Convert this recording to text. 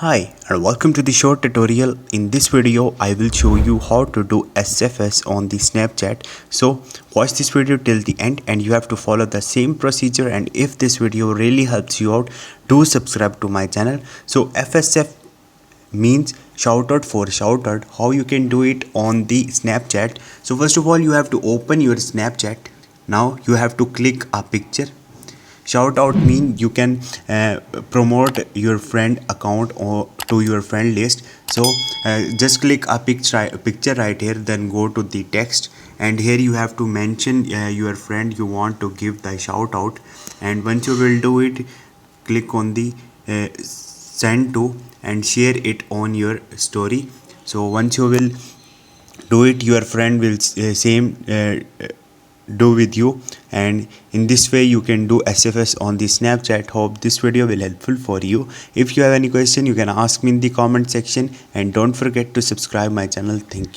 Hi and welcome to the short tutorial. In this video I will show you how to do SFS on the Snapchat. So watch this video till the end and you have to follow the same procedure, and if this video really helps you out, do subscribe to my channel. So FSF means shout out for shout out. How you can do it on the Snapchat? So first of all you have to open your Snapchat. Now you have to click a picture. Shout out mean you can promote your friend account or to your friend list. So just click a picture right here, then go to the text, and here you have to mention your friend you want to give the shout out. And once you will do it, click on the send to and share it on your story. So once you will do it, your friend will same do with you, and in this way you can do SFS on the Snapchat. Hope this video will helpful for you. If you have any question, you can ask me in the comment section, and don't forget to subscribe my channel. Thank you.